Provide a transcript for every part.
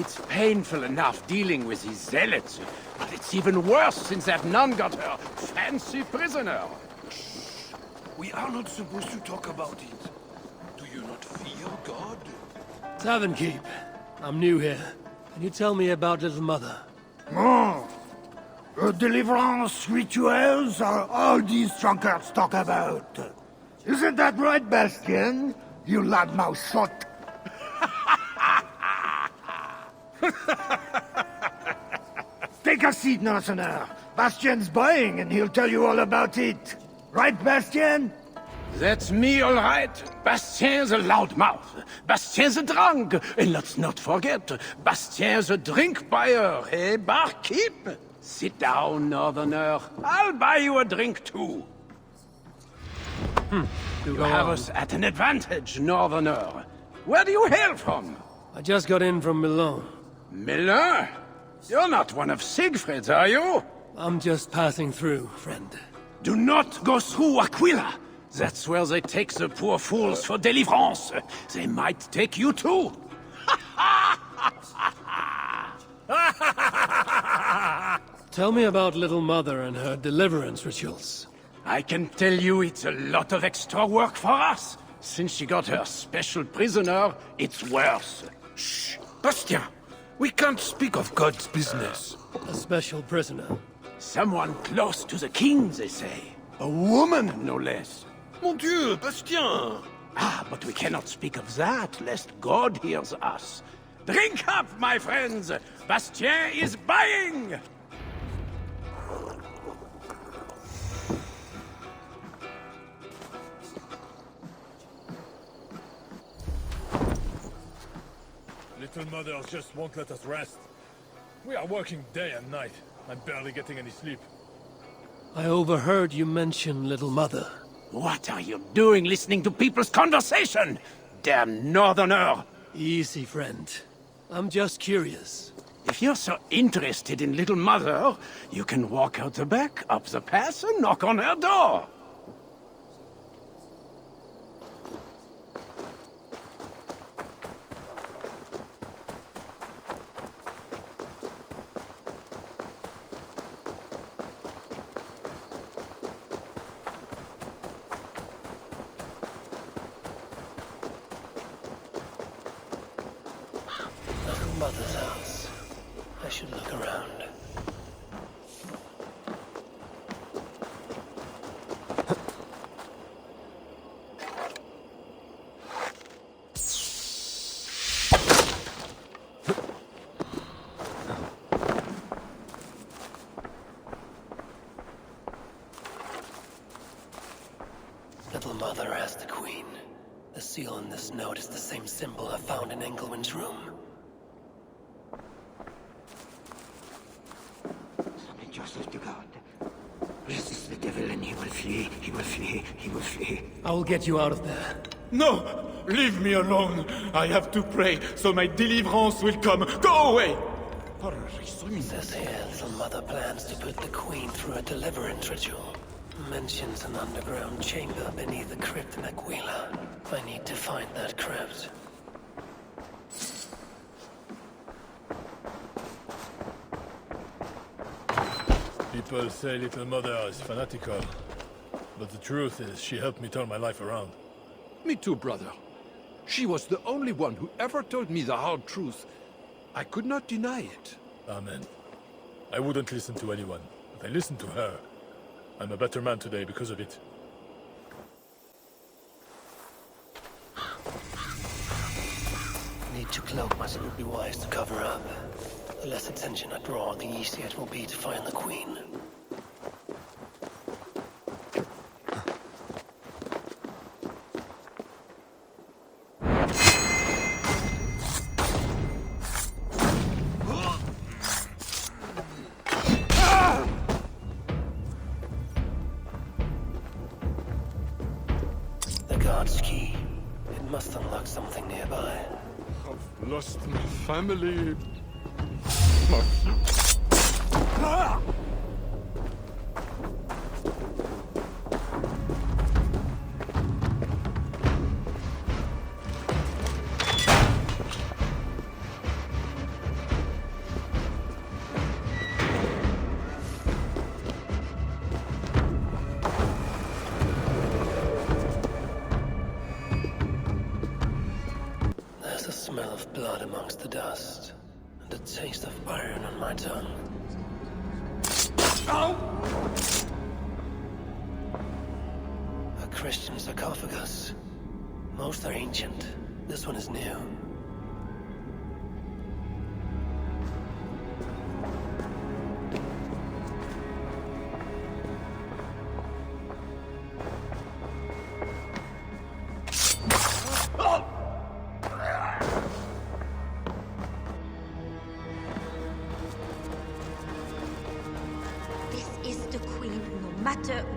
It's painful enough dealing with these zealots, but it's even worse since that nun got her fancy prisoner. We are not supposed to talk about it. Do you not fear God? Tavern Keep. I'm new here. Can you tell me about Little Mother? Oh, deliverance rituals are all these drunkards talk about. Isn't that right, Bastien? You loudmouth shot. Take a seat, Northerner. Bastien's buying, and he'll tell you all about it. Right, Bastien? That's me, all right. Bastien's a loudmouth. Bastien's a drunk. And let's not forget, Bastien's a drink buyer, eh, barkeep? Sit down, Northerner. I'll buy you a drink, too. You have us at an advantage, Northerner. Where do you hail from? I just got in from Milan. Milan? You're not one of Siegfried's, are you? I'm just passing through, friend. Do not go through Aquila. That's where they take the poor fools for deliverance. They might take you too. Tell me about Little Mother and her deliverance rituals. I can tell you it's a lot of extra work for us. Since she got her special prisoner, it's worse. Shh! Bastien! We can't speak of God's business. A special prisoner. Someone close to the king, they say. A woman, no less. Mon Dieu, Bastien! Ah, but we cannot speak of that, lest God hears us. Drink up, my friends! Bastien is buying! Little Mother just won't let us rest. We are working day and night. I'm barely getting any sleep. I overheard you mention Little Mother. What are you doing listening to people's conversation? Damn northerner! Easy, friend. I'm just curious. If you're so interested in Little Mother, you can walk out the back, up the path, and knock on her door. Little Mother's house. I should look around. Little Mother asked the Queen. The seal in this note is the same symbol I found in Engelwin's room. Submit yourself to God. Resist the devil and he will flee, he will flee, he will flee. I will get you out of there. No! Leave me alone! I have to pray, so my deliverance will come. Go away! Says here, Little Mother plans to put the Queen through a deliverance ritual. Mentions an underground chamber beneath the crypt in Aquila. I need to find that crypt. People say Little Mother is fanatical. But the truth is, she helped me turn my life around. Me too, brother. She was the only one who ever told me the hard truth. I could not deny it. Amen. I wouldn't listen to anyone, but I listened to her. I'm a better man today because of it. Need to cloak myself. It would be wise to cover up. The less attention I draw, the easier it will be to find the Queen. The guard's key. It must unlock something nearby. I've lost my family. blood amongst the dust, and a taste of iron on my tongue. A Christian sarcophagus. Most are ancient. This one is new.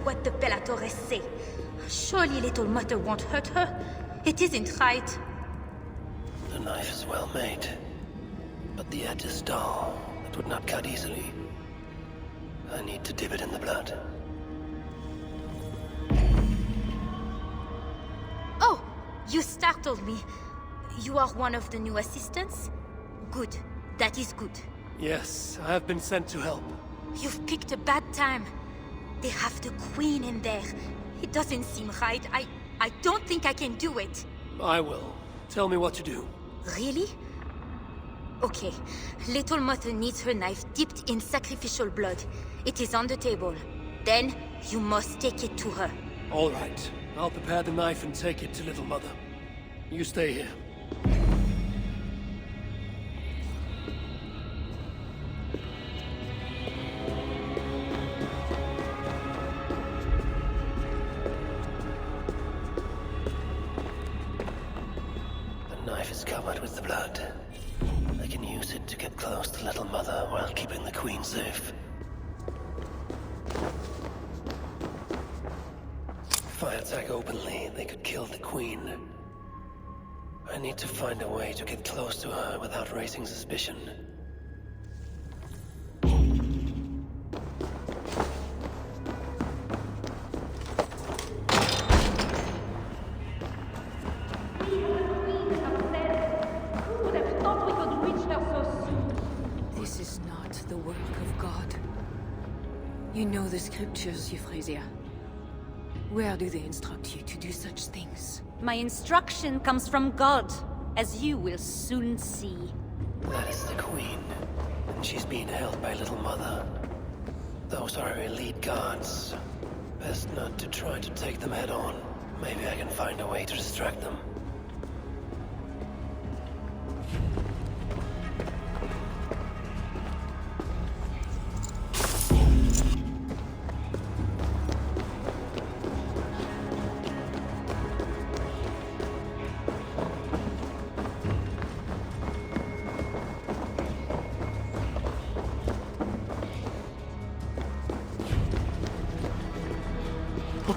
What the Bellatores say. Surely little Mother won't hurt her. It isn't right. The knife is well made, but the edge is dull. It would not cut easily. I need to dip it in the blood. Oh, you startled me. You are one of the new assistants? Good. That is good. Yes, I have been sent to help. You've picked a bad time. They have the Queen in there. It doesn't seem right. I don't think I can do it. I will. Tell me what to do. Really? Okay. Little Mother needs her knife dipped in sacrificial blood. It is on the table. Then, you must take it to her. All right. I'll prepare the knife and take it to Little Mother. You stay here. Covered with the blood. I can use it to get close to Little Mother while keeping the Queen safe. If I attack openly, they could kill the Queen. I need to find a way to get close to her without raising suspicion. You know the scriptures, Euphrasia. Where do they instruct you to do such things? My instruction comes from God, as you will soon see. That is the Queen, and she's being held by Little Mother. Those are her elite guards. Best not to try to take them head on. Maybe I can find a way to distract them.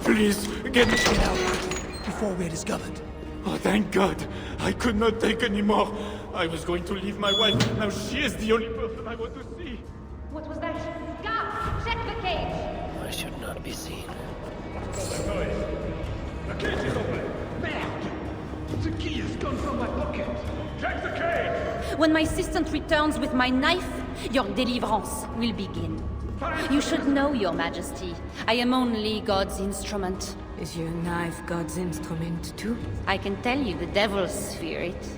Please, get me out before we're discovered. Oh, thank God. I could not take anymore. I was going to leave my wife. Now she is the only person I want to see. What was that? Guard, check the cage! I should not be seen. The cage is open! Merde! The key has gone from my pocket. Check the cage! When my assistant returns with my knife, your deliverance will begin. You should know, Your Majesty. I am only God's instrument. Is your knife God's instrument too? I can tell you the devil's fear it.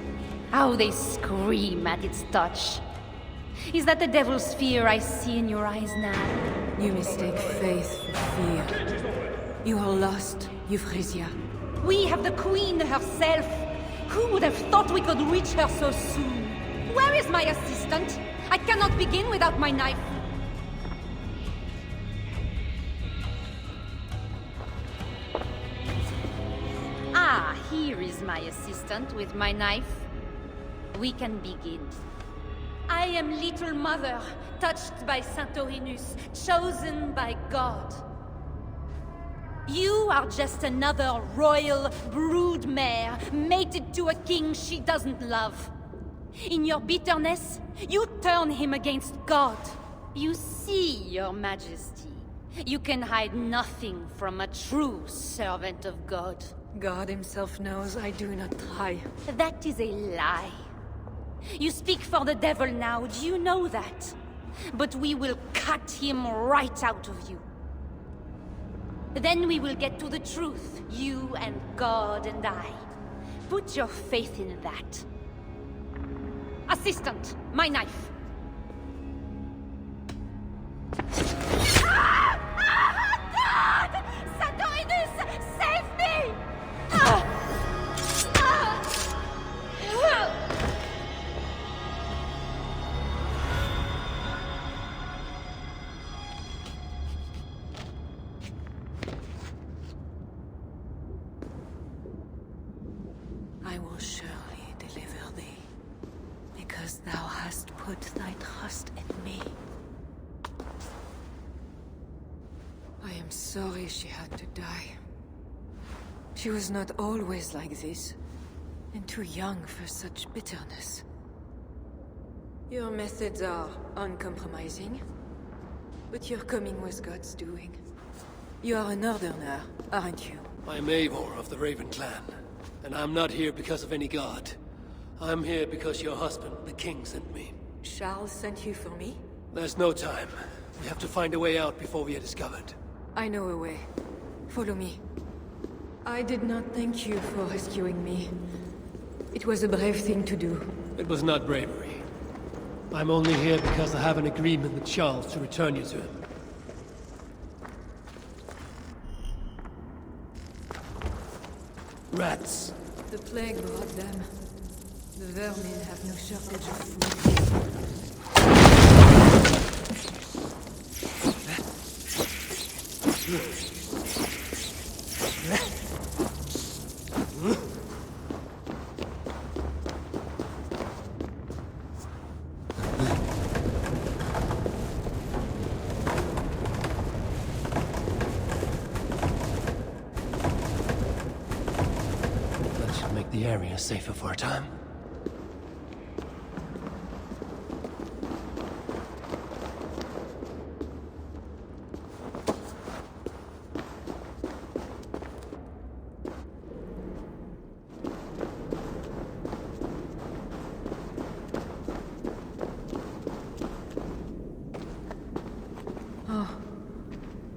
How they scream at its touch. Is that the devil's fear I see in your eyes now? You mistake faith for fear. You are lost, Euphrasia. We have the Queen herself. Who would have thought we could reach her so soon? Where is my assistant? I cannot begin without my knife. Ah, here is my assistant with my knife. We can begin. I am Little Mother, touched by Santorinus, chosen by God. You are just another royal broodmare, mated to a king she doesn't love. In your bitterness, you turn him against God. You see, Your Majesty, you can hide nothing from a true servant of God. God himself knows I do not try. That is a lie. You speak for the devil now, do you know that? But we will cut him right out of you. Then we will get to the truth, you and God and I. Put your faith in that. Assistant, my knife. I will surely deliver thee, because thou hast put thy trust in me. I am sorry she had to die. She was not always like this, and too young for such bitterness. Your methods are uncompromising, but your coming was God's doing. You are a northerner, aren't you? I'm Eivor of the Raven clan, and I'm not here because of any god. I'm here because your husband, the king, sent me. Charles sent you for me? There's no time. We have to find a way out before we are discovered. I know a way. Follow me. I did not thank you for rescuing me. It was a brave thing to do. It was not bravery. I'm only here because I have an agreement with Charles to return you to him. Rats. The plague brought them. The vermin have no shortage of food. That should make the area safer for a time.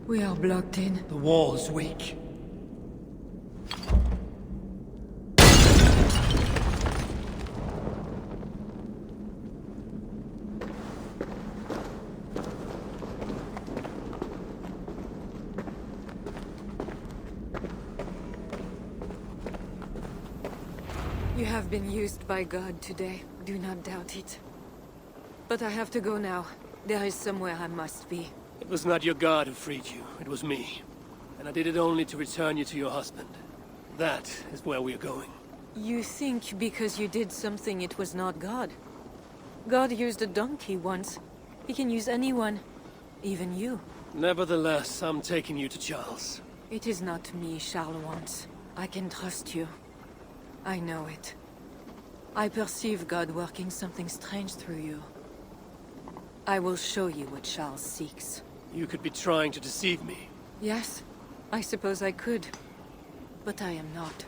We are blocked in. The wall is weak. You have been used by God today. Do not doubt it. But I have to go now. There is somewhere I must be. It was not your god who freed you, it was me. And I did it only to return you to your husband. That is where we are going. You think because you did something it was not God? God used a donkey once. He can use anyone. Even you. Nevertheless, I'm taking you to Charles. It is not me Charles wants. I can trust you. I know it. I perceive God working something strange through you. I will show you what Charles seeks. You could be trying to deceive me. Yes, I suppose I could. But I am not.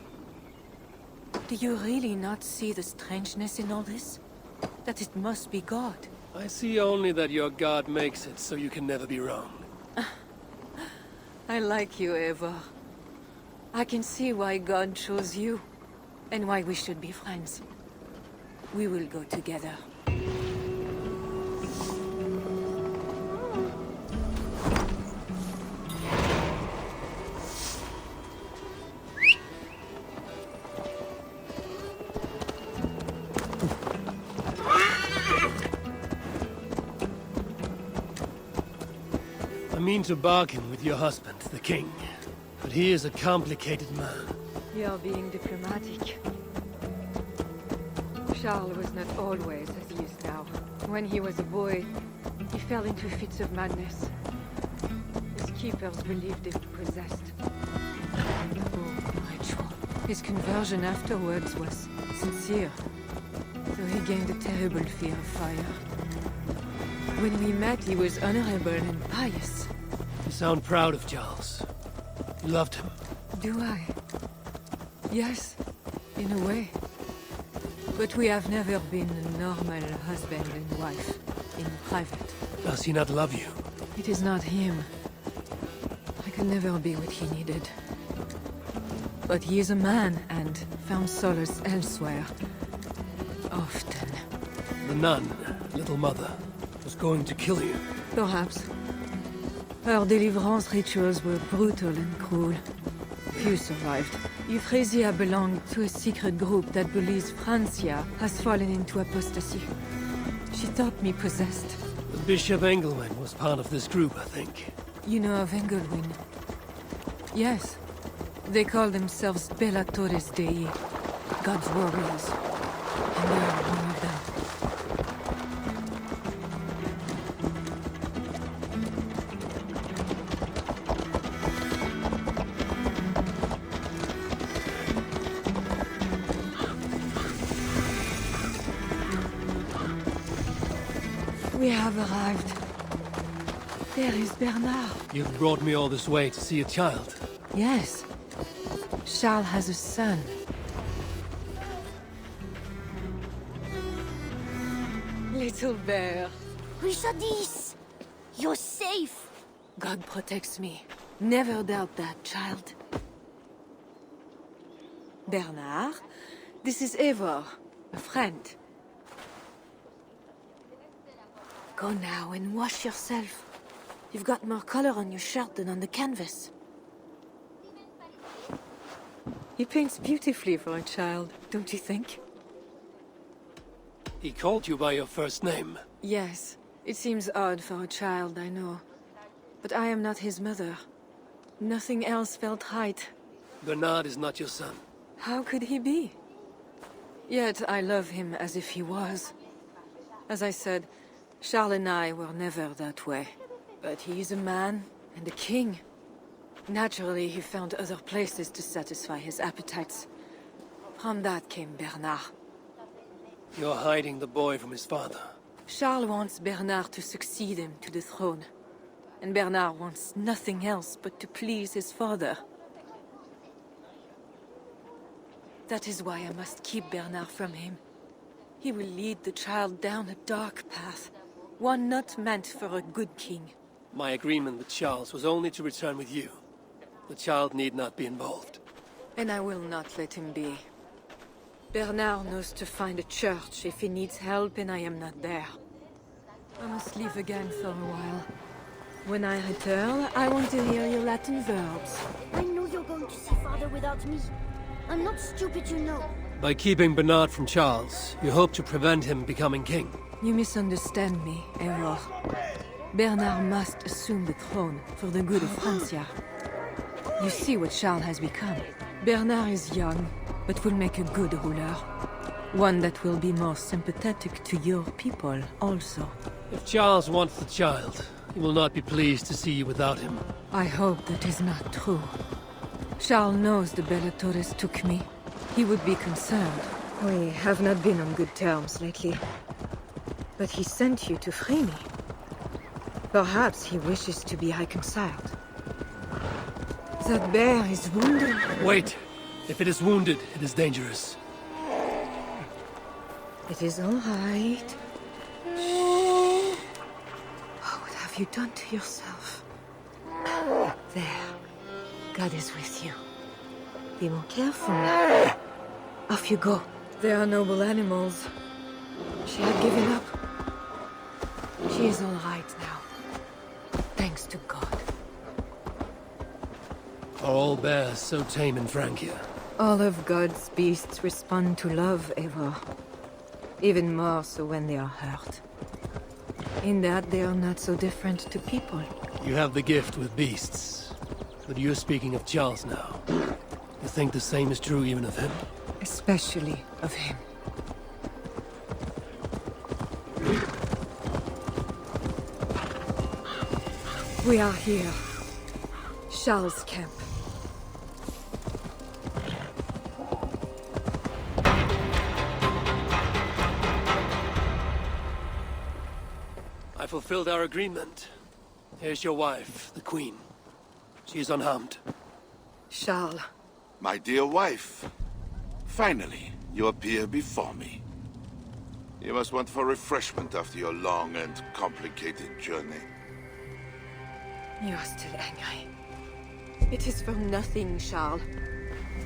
Do you really not see the strangeness in all this? That it must be God? I see only that your god makes it so you can never be wrong. I like you, Eivor. I can see why God chose you, and why we should be friends. We will go together. I mean to bargain with your husband, the king. But he is a complicated man. You are being diplomatic. Charles was not always as he is now. When he was a boy, he fell into fits of madness. His keepers believed him possessed. Oh, ritual. His conversion afterwards was sincere, though he gained a terrible fear of fire. When we met, he was honorable and pious. You sound proud of Charles. You loved him. Do I? Yes, in a way. But we have never been a normal husband and wife, in private. Does he not love you? It is not him. I could never be what he needed. But he is a man, and found solace elsewhere. Often. The nun, little mother, was going to kill you. Perhaps. Her deliverance rituals were brutal and cruel. Few survived. Euphrasia belonged to a secret group that believes Frankia has fallen into apostasy. She thought me possessed. The Bishop Engelwin was part of this group, I think. You know of Engelwin? Yes. They call themselves Bellatores Dei, God's warriors. And you're one of them. We have arrived. There is Bernard. You've brought me all this way to see a child. Yes. Charles has a son. Little bear. Richardis! You're safe! God protects me. Never doubt that, child. Bernard, this is Eivor, a friend. Go now and wash yourself. You've got more color on your shirt than on the canvas. He paints beautifully for a child, don't you think? He called you by your first name. Yes. It seems odd for a child, I know. But I am not his mother. Nothing else felt right. Bernard is not your son. How could he be? Yet I love him as if he was. As I said, Charles and I were never that way. But he is a man and a king. Naturally, he found other places to satisfy his appetites. From that came Bernard. You're hiding the boy from his father. Charles wants Bernard to succeed him to the throne. And Bernard wants nothing else but to please his father. That is why I must keep Bernard from him. He will lead the child down a dark path, one not meant for a good king. My agreement with Charles was only to return with you. The child need not be involved. And I will not let him be. Bernard knows to find a church if he needs help and I am not there. I must leave again for a while. When I return, I want to hear your Latin verbs. I know you're going to see Father without me. I'm not stupid, you know. By keeping Bernard from Charles, you hope to prevent him becoming king. You misunderstand me, Eivor. Bernard must assume the throne for the good of Francia. You see what Charles has become. Bernard is young, but will make a good ruler. One that will be more sympathetic to your people, also. If Charles wants the child, he will not be pleased to see you without him. I hope that is not true. Charles knows the Bellatores took me. He would be concerned. We have not been on good terms lately. But he sent you to free me. Perhaps he wishes to be reconciled. That bear is wounded. Wait! If it is wounded, it is dangerous. It is all right. Oh, what have you done to yourself? There. God is with you. Be more careful now. Off you go. They are noble animals. She had given up. She is all right now. Thanks to God. Are all bears so tame in Frankia? All of God's beasts respond to love, Eivor. Even more so when they are hurt. In that they are not so different to people. You have the gift with beasts. But you're speaking of Charles now. You think the same is true even of him? Especially of him. We are here. Charles' camp. I fulfilled our agreement. Here's your wife, the Queen. She is unharmed. Charles. My dear wife, finally, you appear before me. You must want for refreshment after your long and complicated journey. You are still angry. It is for nothing, Charles.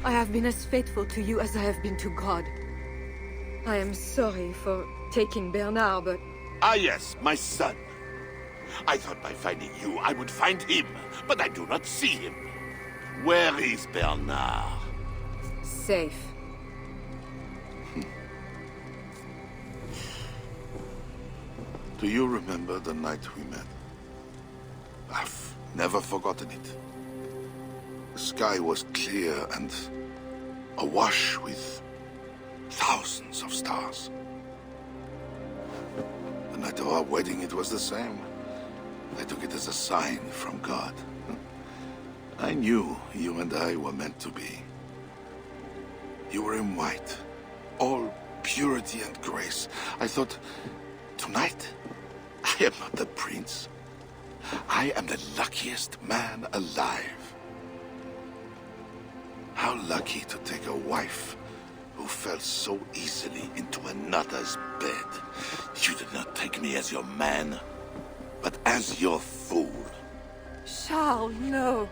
I have been as faithful to you as I have been to God. I am sorry for taking Bernard, but Ah, yes, my son. I thought by finding you, I would find him, but I do not see him. Where is Bernard? safe. Do you remember the night we met? I've never forgotten it. The sky was clear and awash with thousands of stars. The night of our wedding, it was the same. I took it as a sign from God. I knew you and I were meant to be. You were in white, all purity and grace. I thought, tonight, I am not the prince. I am the luckiest man alive. How lucky to take a wife who fell so easily into another's bed. You did not take me as your man, but as your fool. Charles, no.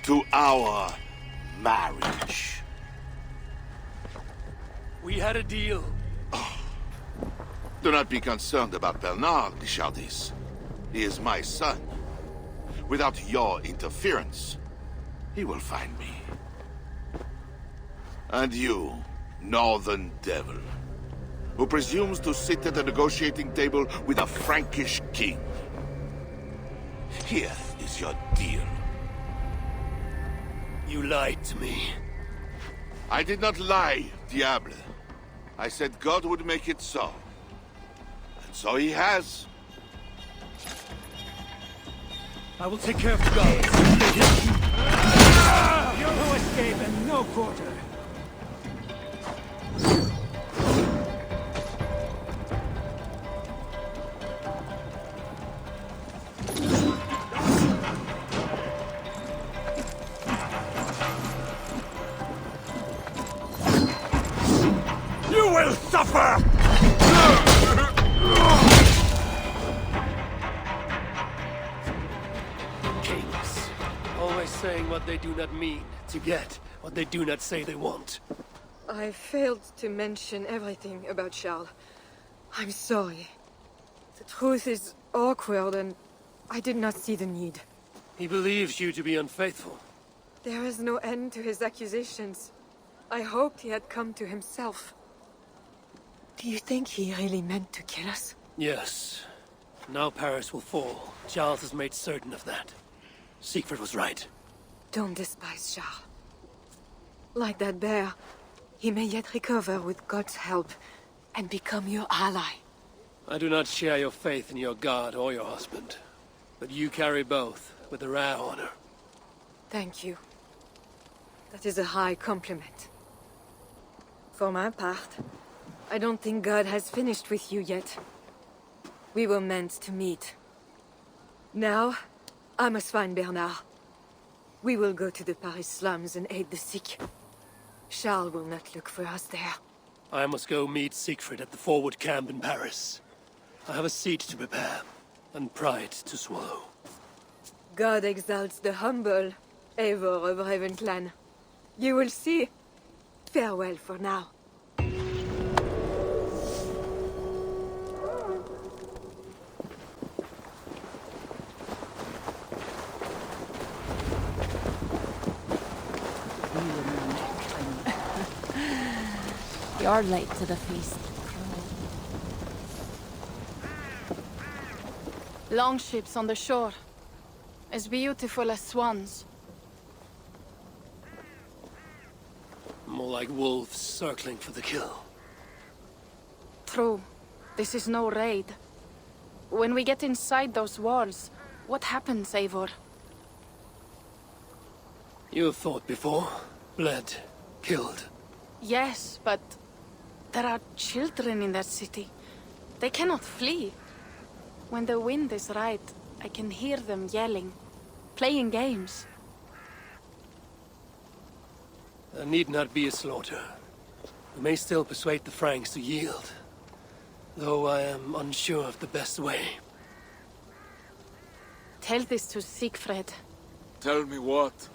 To our marriage. We had a deal. Do not be concerned about Bernard, Richardis. He is my son. Without your interference, he will find me. And you, northern devil, who presumes to sit at a negotiating table with a Frankish king. Here is your deal. You lied to me. I did not lie, Diable. I said God would make it so. And so he has. I will take care of the guards. No escape and no quarter. You will suffer! Kings, always saying what they do not mean, to get what they do not say they want. I failed to mention everything about Charles. I'm sorry. The truth is awkward and I did not see the need. He believes you to be unfaithful. There is no end to his accusations. I hoped he had come to himself. Do you think he really meant to kill us? Yes. Now Paris will fall. Charles has made certain of that. Siegfried was right. Don't despise Charles. Like that bear, he may yet recover with God's help and become your ally. I do not share your faith in your god or your husband. But you carry both with a rare honor. Thank you. That is a high compliment. For my part, I don't think God has finished with you yet. We were meant to meet. Now, I must find Bernard. We will go to the Paris slums and aid the sick. Charles will not look for us there. I must go meet Siegfried at the forward camp in Paris. I have a seat to prepare, and pride to swallow. God exalts the humble, Eivor of Ravenclan. You will see. Farewell for now. You're late to the feast. Longships on the shore. As beautiful as swans. More like wolves circling for the kill. True. This is no raid. When we get inside those walls, what happens, Eivor? You have fought before. Bled. Killed. Yes, but there are children in that city. They cannot flee. When the wind is right, I can hear them yelling, playing games. There need not be a slaughter. We may still persuade the Franks to yield. Though I am unsure of the best way. Tell this to Siegfried. Tell me what?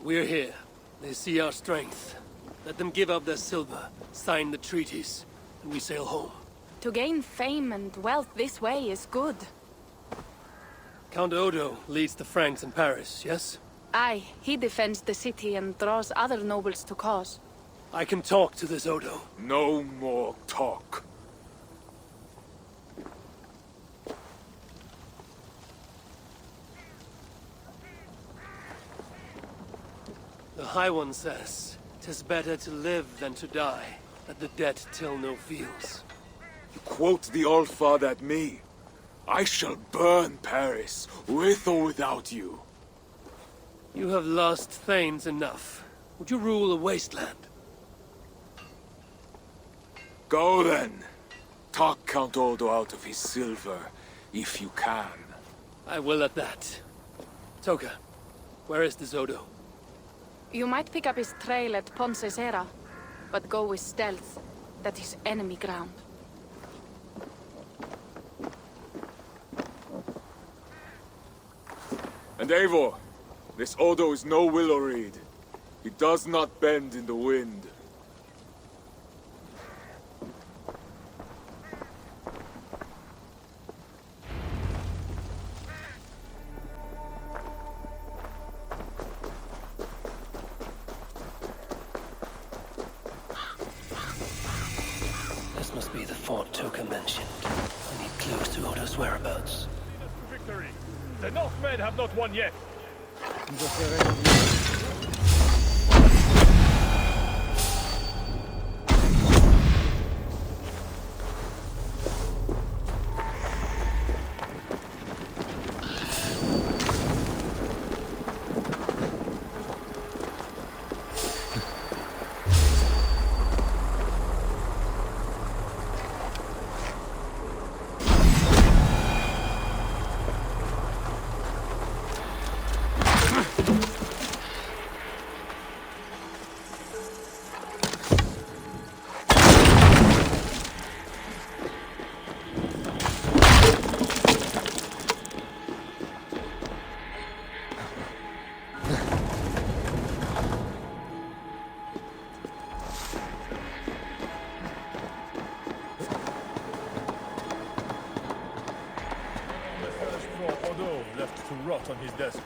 We're here. They see our strength. Let them give up their silver, sign the treaties, and we sail home. To gain fame and wealth this way is good. Count Odo leads the Franks in Paris, yes? Aye, he defends the city and draws other nobles to cause. I can talk to this Odo. No more talk. The High One says, "'Tis better to live than to die, that the dead till no feels." You quote the All-Father at me. I shall burn Paris, with or without you. You have lost thanes enough. Would you rule a wasteland? Go then. Talk Count Odo out of his silver, if you can. I will at that. Toka, where is this Odo? You might pick up his trail at Ponce Serra, but go with stealth. That is enemy ground. And Eivor, this Odo is no willow reed. He does not bend in the wind. This must be the fort Toka mentioned. I need clues to Odo's whereabouts. Victory! The Northmen have not won yet! Left to rot on his desk.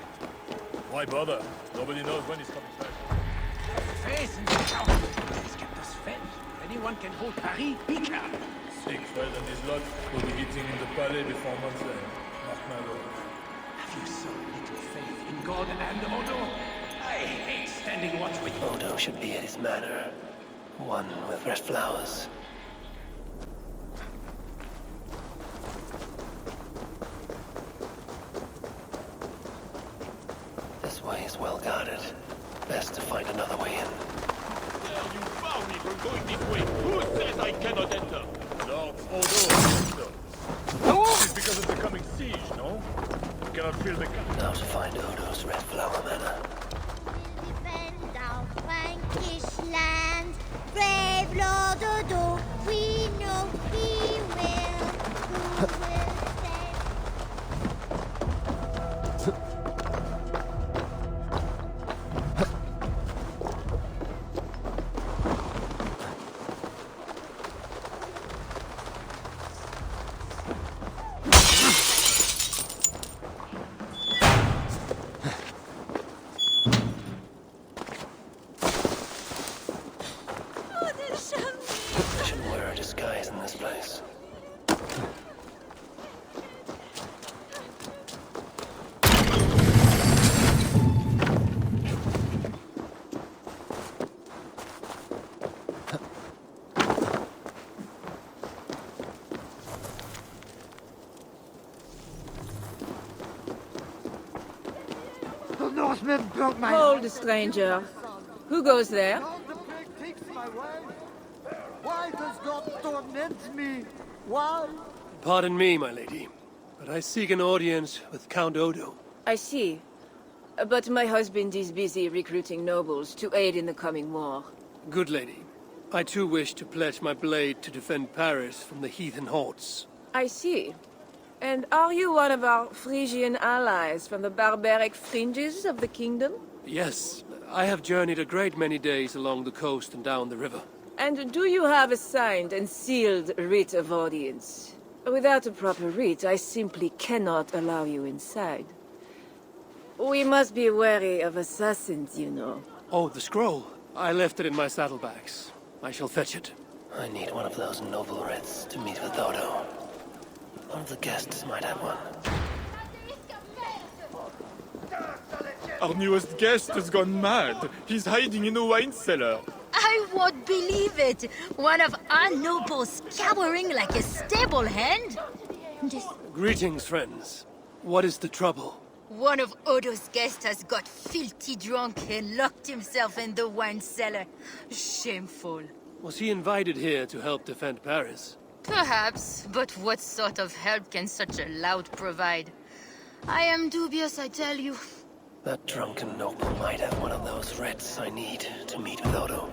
Why bother? Nobody knows when he's coming back. Faith in the count. He's kept us fed. Anyone can hold Paris, he can. Siegfried and his lot will be eating in the palais before month's end. Mark my words. Have you so little faith in God and Odo? I hate standing watch with you. Odo should be at his manor. One with fresh flowers. This way is well guarded. Best to find another way in. You found me from going this way. Who says I cannot enter? Lord Odo. This is because of the coming siege, no? You cannot feel the gun. Now to find Odo's red flower manor. Defend our Frankish land, brave Lord Odo, we know he will. Who will save? I should wear a disguise in this place. The Northmen broke my Hold, stranger. Who goes there? The plague takes my wife. Why does God torment me? Why? Pardon me, my lady, but I seek an audience with Count Odo. I see. But my husband is busy recruiting nobles to aid in the coming war. Good lady, I too wish to pledge my blade to defend Paris from the heathen hordes. I see. And are you one of our Frisian allies from the barbaric fringes of the kingdom? Yes, I have journeyed a great many days along the coast and down the river. And do you have a signed and sealed writ of audience? Without a proper writ, I simply cannot allow you inside. We must be wary of assassins, you know. Oh, the scroll. I left it in my saddlebags. I shall fetch it. I need one of those noble writs to meet with Odo. One of the guests might have one. Our newest guest has gone mad. He's hiding in a wine cellar. I won't believe it! One of our nobles cowering like a stable hand? Greetings, friends. What is the trouble? One of Odo's guests has got filthy drunk and locked himself in the wine cellar. Shameful. Was he invited here to help defend Paris? Perhaps, but what sort of help can such a lout provide? I am dubious, I tell you. That drunken noble might have one of those writs I need to meet with Odo.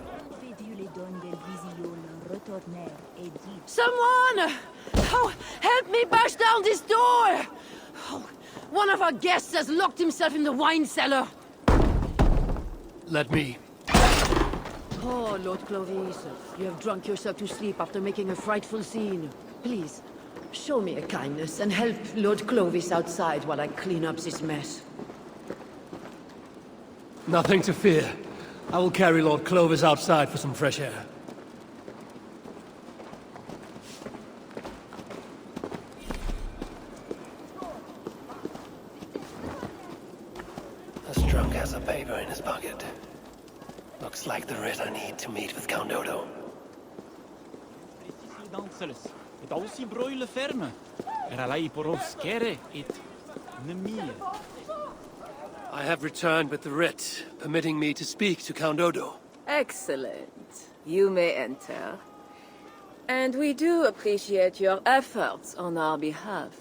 Someone! Oh, help me bash down this door! Oh, one of our guests has locked himself in the wine cellar. Let me. Oh, Lord Clovis, you have drunk yourself to sleep after making a frightful scene. Please, show me a kindness and help Lord Clovis outside while I clean up this mess. Nothing to fear. I will carry Lord Clovis outside for some fresh air. This drunk has a paper in his pocket. Looks like the writ I need to meet with Count Odo. I have returned with the writ, permitting me to speak to Count Odo. Excellent. You may enter. And we do appreciate your efforts on our behalf.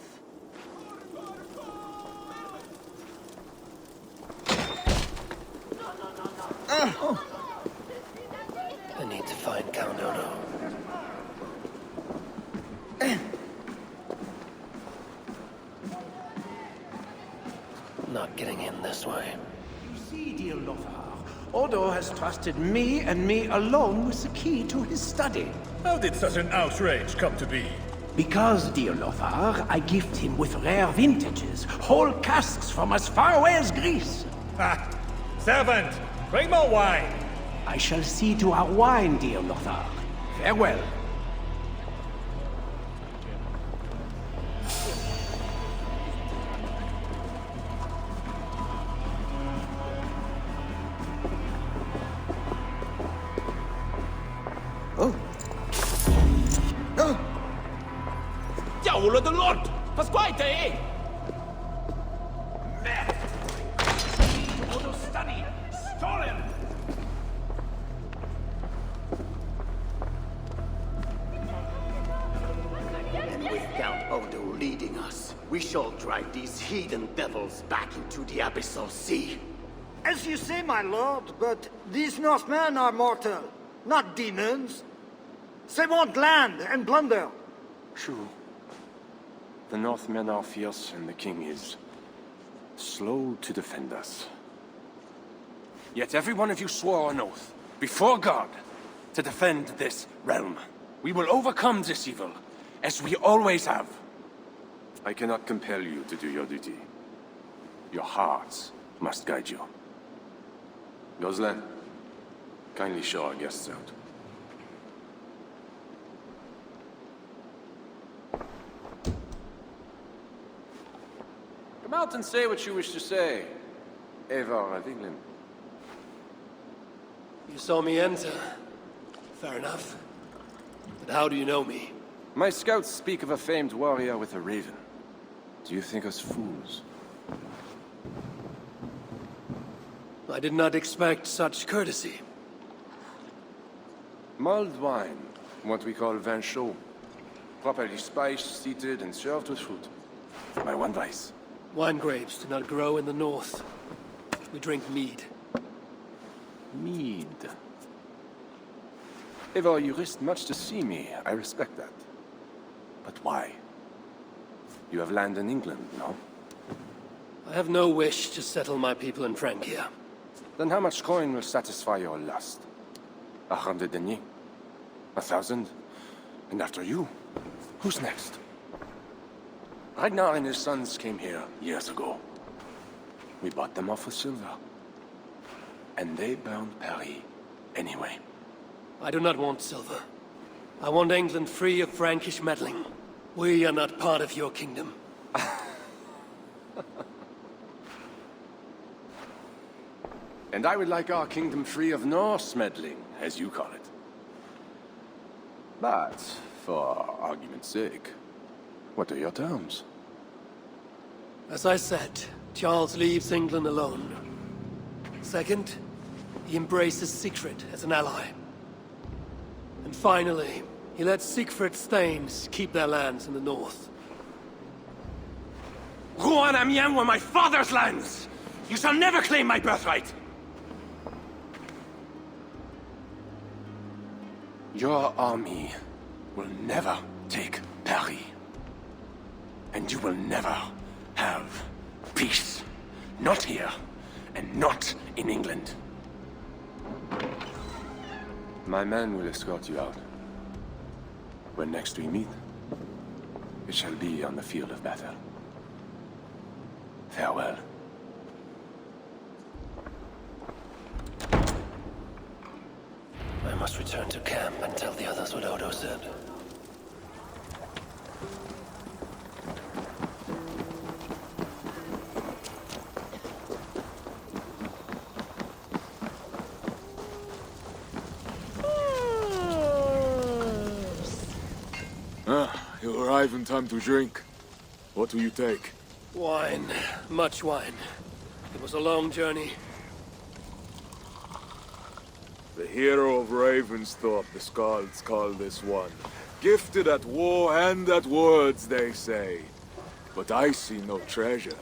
I need to find Count Odo. Not getting in this way. You see, dear Lothar, Odo has trusted me and me alone with the key to his study. How did such an outrage come to be? Because, dear Lothar, I gift him with rare vintages, whole casks from as far away as Greece. Ha! Servant, bring more wine! I shall see to our wine, dear Lothar. Farewell. Diavolo de Lord! Pasquite! Odo's study! Stolen! And with Count Odo leading us, we shall drive these heathen devils back into the abyssal sea. As you say, my lord, but these Northmen are mortal, not demons. They want land and plunder. True. The Northmen are fierce, and the king is slow to defend us. Yet every one of you swore an oath, before God, to defend this realm. We will overcome this evil, as we always have. I cannot compel you to do your duty. Your hearts must guide you. Goslan, kindly show our guests out. Come out and say what you wish to say, Eivor of England. You saw me enter. Fair enough. But how do you know me? My scouts speak of a famed warrior with a raven. Do you think us fools? I did not expect such courtesy. Mulled wine, what we call vin chaud. Properly spiced, seated, and served with fruit. My one vice. Wine grapes do not grow in the north. We drink mead. Mead. Eivor, you risked much to see me. I respect that. But why? You have land in England, no? I have no wish to settle my people in Frankia. Then how much coin will satisfy your lust? 100 deniers? 1,000? And after you, who's next? Ragnar and his sons came here years ago. We bought them off with silver. And they burned Paris anyway. I do not want silver. I want England free of Frankish meddling. We are not part of your kingdom. And I would like our kingdom free of Norse meddling, as you call it. But, for argument's sake, what are your terms? As I said, Charles leaves England alone. Second, he embraces Siegfried as an ally. And finally, he lets Siegfried's Thanes keep their lands in the north. Rouen and Amiens were my father's lands! You shall never claim my birthright! Your army will never take Paris. And you will never have peace. Not here, and not in England. My men will escort you out. When next we meet, it shall be on the field of battle. Farewell. I must return to camp and tell the others what Odo said. You arrive in time to drink. What will you take? Wine. Much wine. It was a long journey. The hero of Ravensthorpe, the Skalds call this one. Gifted at war and at words, they say. But I see no treasure.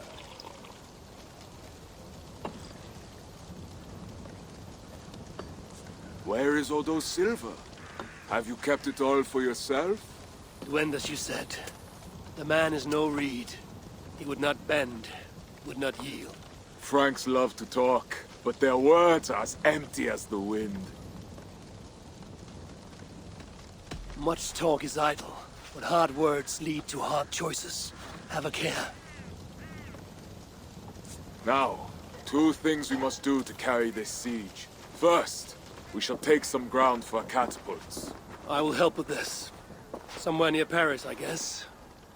Where is Odo's silver? Have you kept it all for yourself? When, as you said, the man is no reed. He would not bend, would not yield. Franks love to talk, but their words are as empty as the wind. Much talk is idle, but hard words lead to hard choices. Have a care. Now, 2 things we must do to carry this siege. First, we shall take some ground for our catapults. I will help with this. Somewhere near Paris, I guess.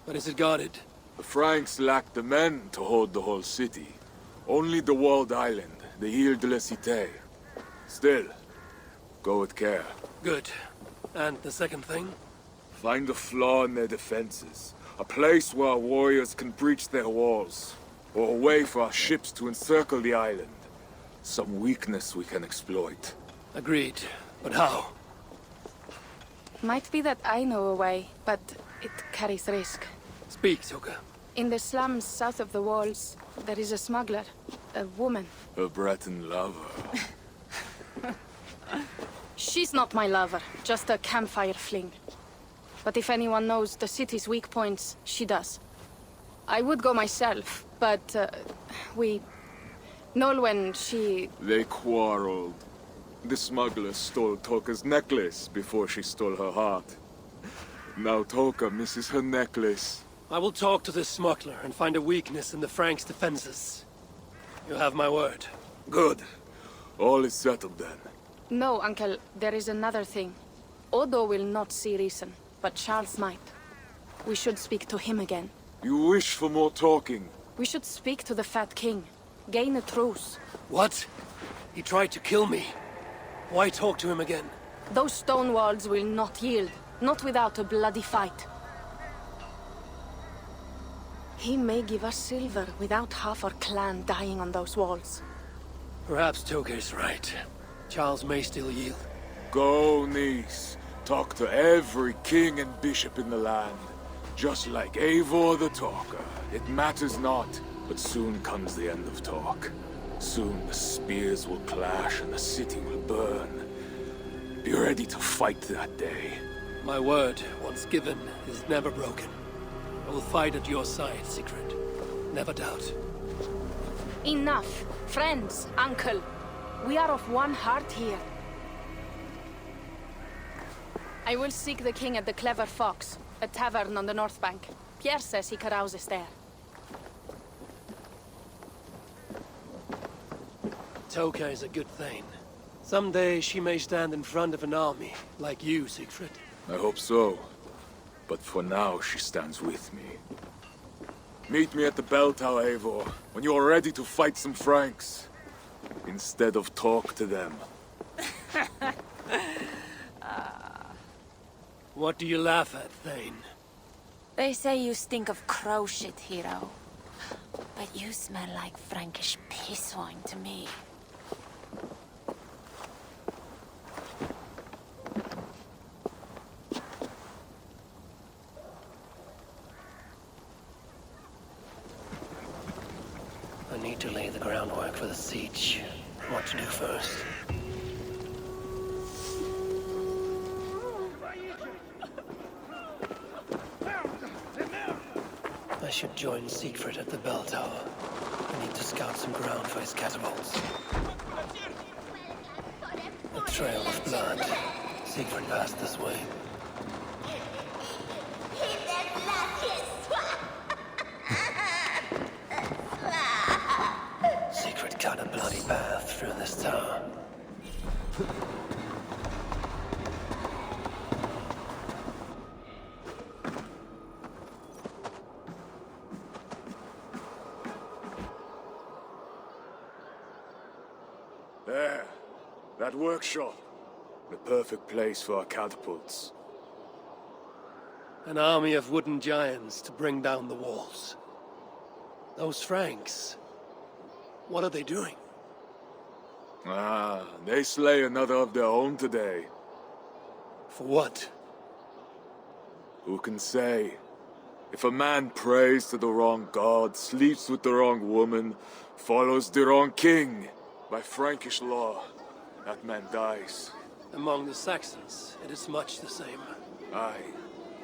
But is it guarded? The Franks lack the men to hold the whole city. Only the walled island, the Ile de la Cité. Still, go with care. Good. And the second thing? Find a flaw in their defenses. A place where our warriors can breach their walls. Or a way for our ships to encircle the island. Some weakness we can exploit. Agreed. But how? Might be that I know a way, but it carries risk. Speak, Toka. In the slums south of the walls, there is a smuggler. A woman. A Breton lover. She's not my lover, just a campfire fling. But if anyone knows the city's weak points, she does. I would go myself, but Nolwenn, she... They quarreled. The smuggler stole Toka's necklace before she stole her heart. Now Toka misses her necklace. I will talk to this smuggler and find a weakness in the Franks' defenses. You have my word. Good. All is settled then. No, Uncle, there is another thing. Odo will not see reason, but Charles might. We should speak to him again. You wish for more talking? We should speak to the Fat King. Gain a truce. What? He tried to kill me. Why talk to him again? Those stone walls will not yield. Not without a bloody fight. He may give us silver without half our clan dying on those walls. Perhaps Toka is right. Charles may still yield. Go, niece. Talk to every king and bishop in the land. Just like Eivor the Talker. It matters not, but soon comes the end of talk. Soon the spears will clash and the city will burn. Be ready to fight that day. My word, once given, is never broken. I will fight at your side, Sigrid. Never doubt. Enough. Friends, uncle. We are of one heart here. I will seek the king at the Clever Fox, a tavern on the north bank. Pierre says he carouses there. Toka is a good thing. Someday she may stand in front of an army, like you, Siegfried. I hope so. But for now, she stands with me. Meet me at the bell tower, Eivor, when you are ready to fight some Franks. Instead of talk to them. What do you laugh at, Thane? They say you stink of crow shit, hero. But you smell like Frankish piss wine to me. I need to lay the groundwork for the siege. What to do first? I should join Siegfried at the bell tower. I need to scout some ground for his catapults. A trail of blood. Siegfried passed this way. Siegfried cut a bloody path through this tower. There. That workshop. The perfect place for our catapults. An army of wooden giants to bring down the walls. Those Franks, what are they doing? Ah, they slay another of their own today. For what? Who can say? If a man prays to the wrong god, sleeps with the wrong woman, follows the wrong king, by Frankish law, that man dies. Among the Saxons, it is much the same. Aye,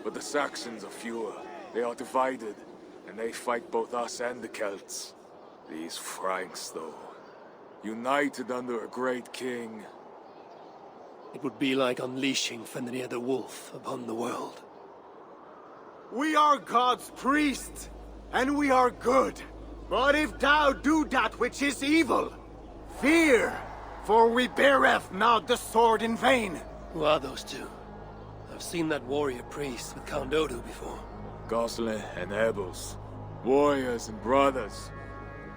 but the Saxons are fewer. They are divided, and they fight both us and the Celts. These Franks, though, united under a great king. It would be like unleashing Fenrir the Wolf upon the world. We are God's priests, and we are good. But if thou do that which is evil, fear, for we beareth not the sword in vain. Who are those two? I've seen that warrior priest with Count Odo before. Gosling and Ebels, warriors and brothers.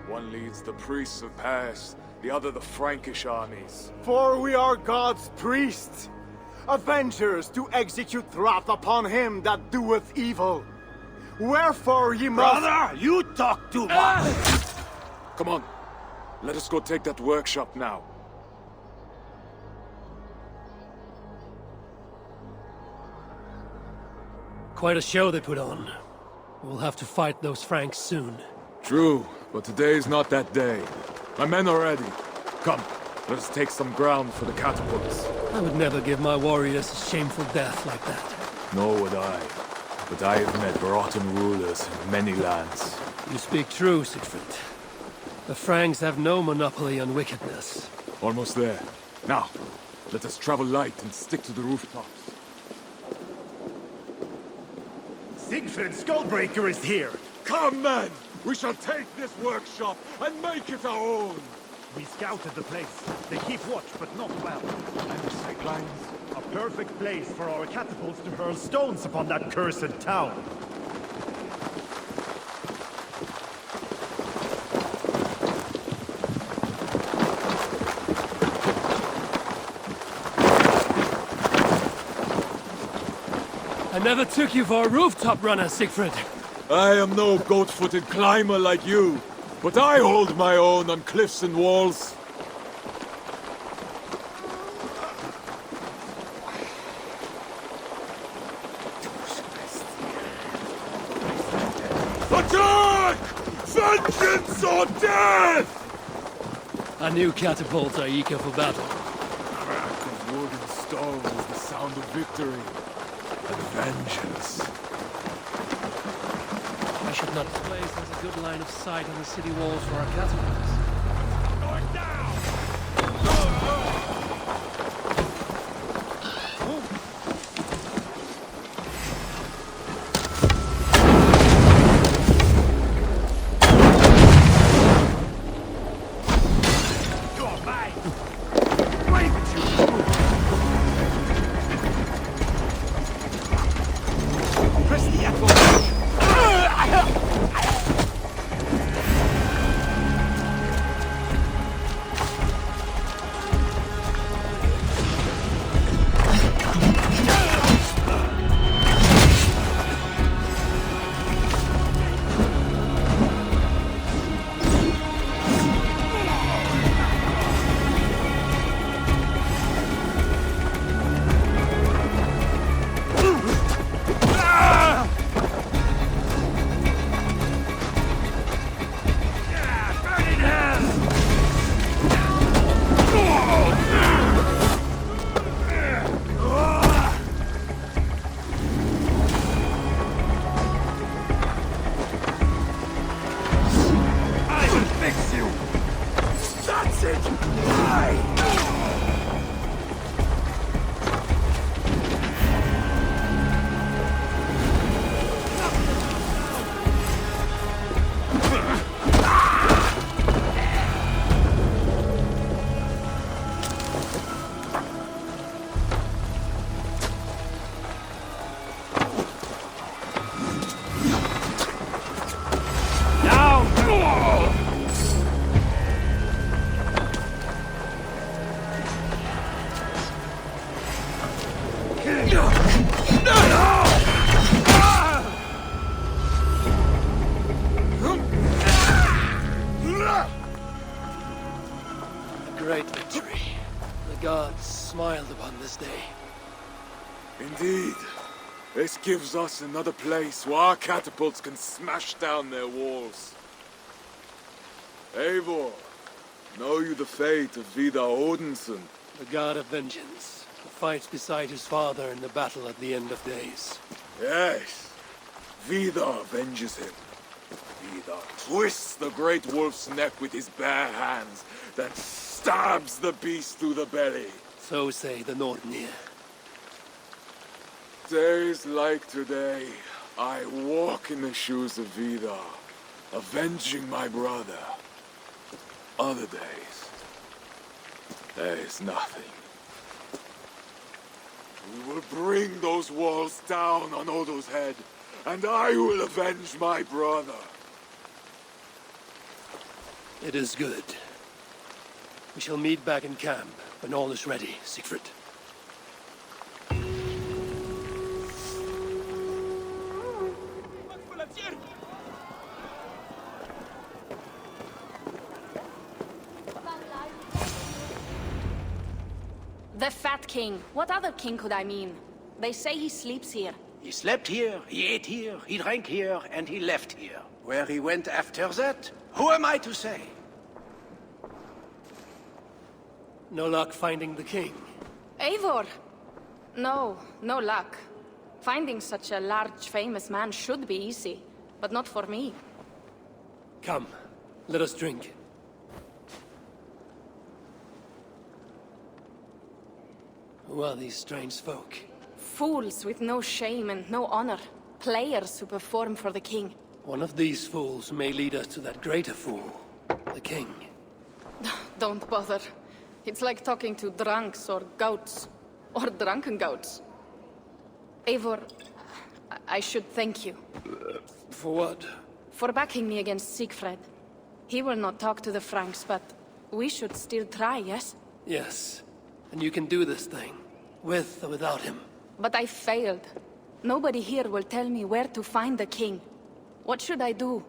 One leads the priests of Paris, the other the Frankish armies. For we are God's priests, avengers to execute wrath upon him that doeth evil. Wherefore ye must— Brother, you talk too much! Come on, let us go take that workshop now. Quite a show they put on. We'll have to fight those Franks soon. True, but today is not that day. My men are ready. Come, let us take some ground for the catapults. I would never give my warriors a shameful death like that. Nor would I. But I have met rotten rulers in many lands. You speak true, Siegfried. The Franks have no monopoly on wickedness. Almost there. Now, let us travel light and stick to the rooftops. Siegfried Skullbreaker is here! Come, men! We shall take this workshop and make it our own! We scouted the place. They keep watch, but not well. And the sightlines? A perfect place for our catapults to hurl stones upon that cursed town. I never took you for a rooftop runner, Siegfried. I am no goat-footed climber like you, but I hold my own on cliffs and walls. Attack! Vengeance or death! I knew catapults are eager for battle. Crack of wood and stone is the sound of victory. And vengeance. We should not place as a good line of sight on the city walls for our catapults. Going down! smiled upon this day. Indeed. This gives us another place where our catapults can smash down their walls. Eivor, know you the fate of Vidar Odinson? The god of vengeance, who fights beside his father in the battle at the end of days. Yes. Vidar avenges him. Vidar twists the great wolf's neck with his bare hands, then stabs the beast through the belly. So say the Nordnir. Days like today, I walk in the shoes of Vidar, avenging my brother. Other days, there is nothing. We will bring those walls down on Odo's head, and I will avenge my brother. It is good. We shall meet back in camp when all is ready, Siegfried. The Fat King. What other king could I mean? They say he sleeps here. He slept here, he ate here, he drank here, and he left here. Where he went after that, who am I to say? No luck finding the king. Eivor! No, no luck. Finding such a large, famous man should be easy, but not for me. Come, let us drink. Who are these strange folk? Fools with no shame and no honor. Players who perform for the king. One of these fools may lead us to that greater fool, the king. Don't bother. It's like talking to drunks or goats. Or drunken goats. Eivor, I should thank you. For what? For backing me against Siegfried. He will not talk to the Franks, but we should still try, yes? Yes. And you can do this thing, with or without him. But I failed. Nobody here will tell me where to find the king. What should I do?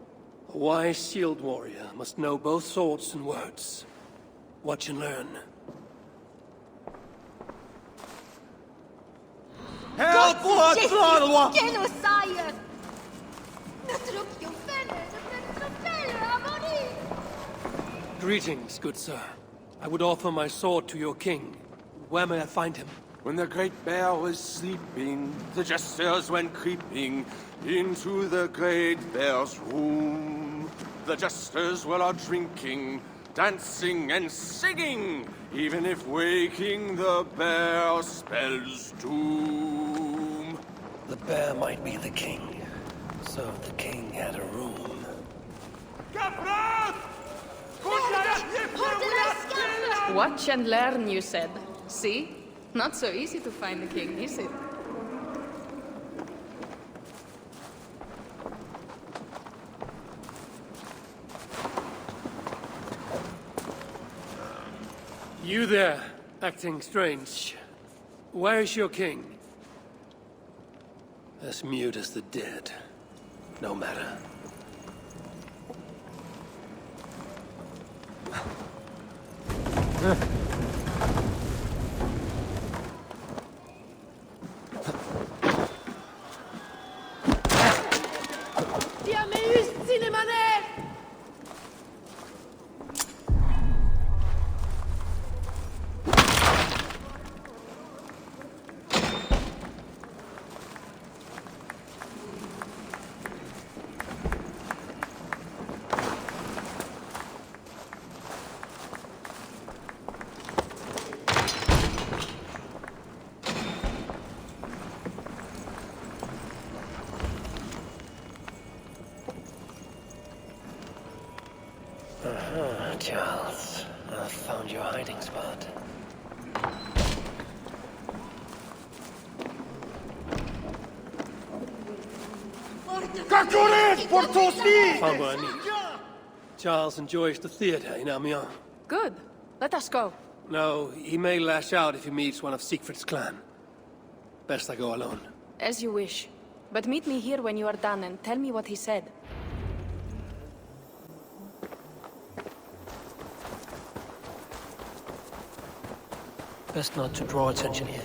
A wise shield warrior must know both swords and words. Watch and learn. Help! Quel sire! Notre Piofel, Greetings, good sir. I would offer my sword to your king. Where may I find him? When the great bear was sleeping, the jesters went creeping into the great bear's room. The jesters were out drinking, dancing and singing, even if waking the bear spells doom. The bear might be the king, so the king had a room. Watch and learn, you said. See? Not so easy to find the king, is it? You there, acting strange. Where is your king? As mute as the dead. No matter. Charles, I've found your hiding spot. Found what I need. Charles enjoys the theater in Amiens. Good. Let us go. No, he may lash out if he meets one of Siegfried's clan. Best I go alone. As you wish. But meet me here when you are done and tell me what he said. Best not to draw attention here.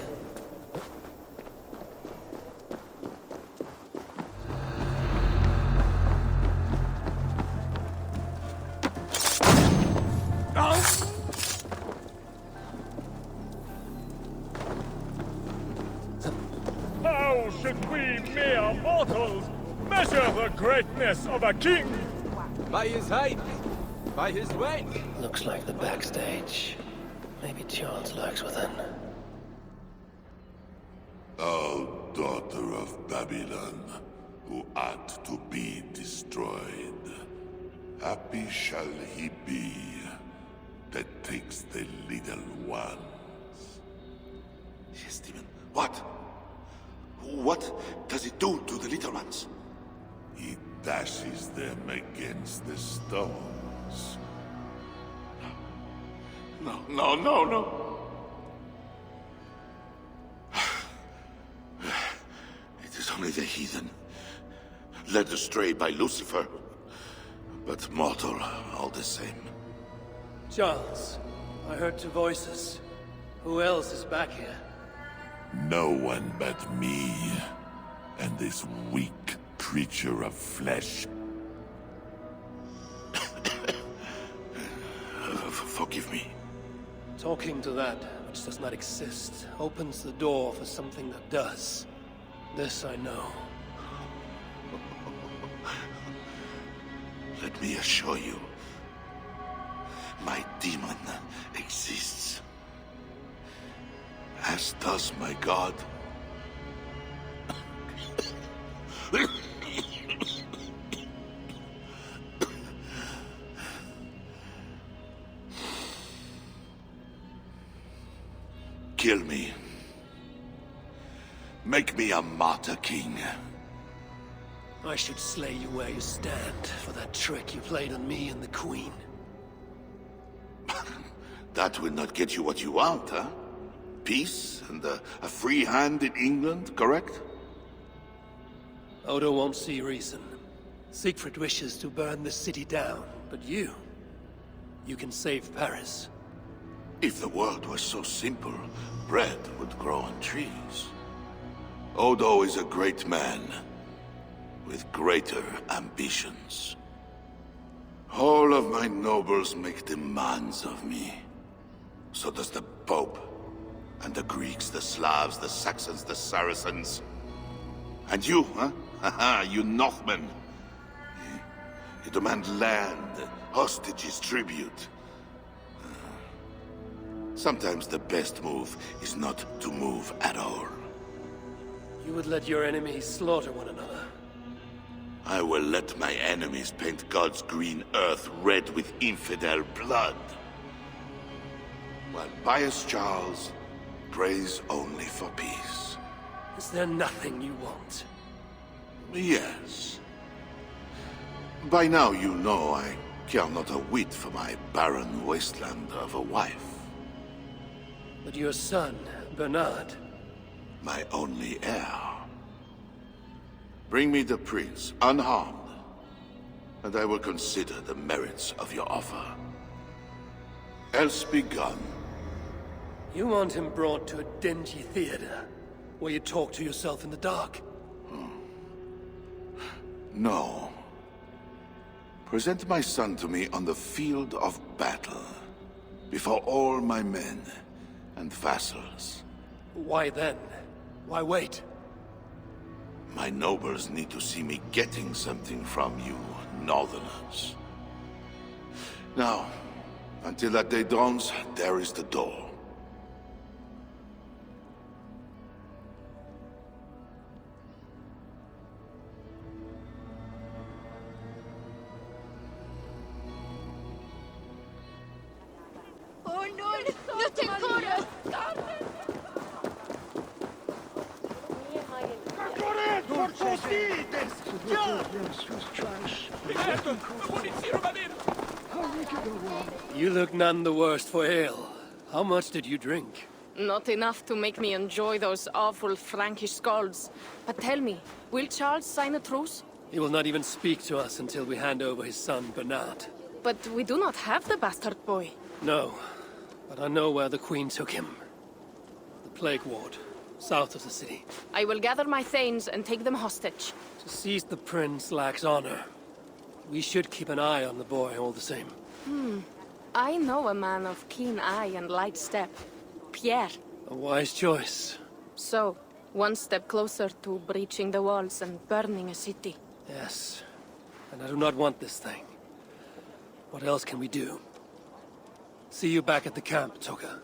How should we mere mortals measure the greatness of a king? By his height, by his weight. Looks like the backstage. Maybe Charles lurks within. O daughter of Babylon, who art to be destroyed, happy shall he be that takes the little ones. Yes, demon. What? What does it do to the little ones? He dashes them against the stones. No, no, no, no. It is only the heathen, led astray by Lucifer, but mortal all the same. Charles, I heard two voices. Who else is back here? No one but me, and this weak creature of flesh. Forgive me. Talking to that which does not exist opens the door for something that does. This I know. Let me assure you, my demon exists. As does my god. Kill me. Make me a martyr king. I should slay you where you stand for that trick you played on me and the Queen. That will not get you what you want, huh? Peace and a free hand in England, correct? Odo won't see reason. Siegfried wishes to burn the city down, but you can save Paris. If the world was so simple, bread would grow on trees. Odo is a great man, with greater ambitions. All of my nobles make demands of me. So does the Pope, and the Greeks, the Slavs, the Saxons, the Saracens. And you, huh? Haha, you Northmen. You demand land, hostages, tribute. Sometimes the best move is not to move at all. You would let your enemies slaughter one another. I will let my enemies paint God's green earth red with infidel blood. While pious Charles prays only for peace. Is there nothing you want? Yes. By now you know I care not a whit for my barren wasteland of a wife. But your son, Bernard... My only heir. Bring me the prince, unharmed, and I will consider the merits of your offer. Else be gone. You want him brought to a dingy theater, where you talk to yourself in the dark? No. Present my son to me on the field of battle, before all my men and vassals. Why then? Why wait? My nobles need to see me getting something from you, Northerners. Now, until that day dawns, there is the door. Oh no! No te corras! You look none the worse for ale. How much did you drink? Not enough to make me enjoy those awful Frankish skalds. But tell me, will Charles sign a truce? He will not even speak to us until we hand over his son, Bernard. But we do not have the bastard boy. No, but I know where the Queen took him. plague ward, south of the city. I will gather my thanes and take them hostage. To seize the prince lacks honor. We should keep an eye on the boy all the same. I know a man of keen eye and light step. Pierre. A wise choice. So, one step closer to breaching the walls and burning a city. Yes. And I do not want this thing. What else can we do? See you back at the camp, Toka.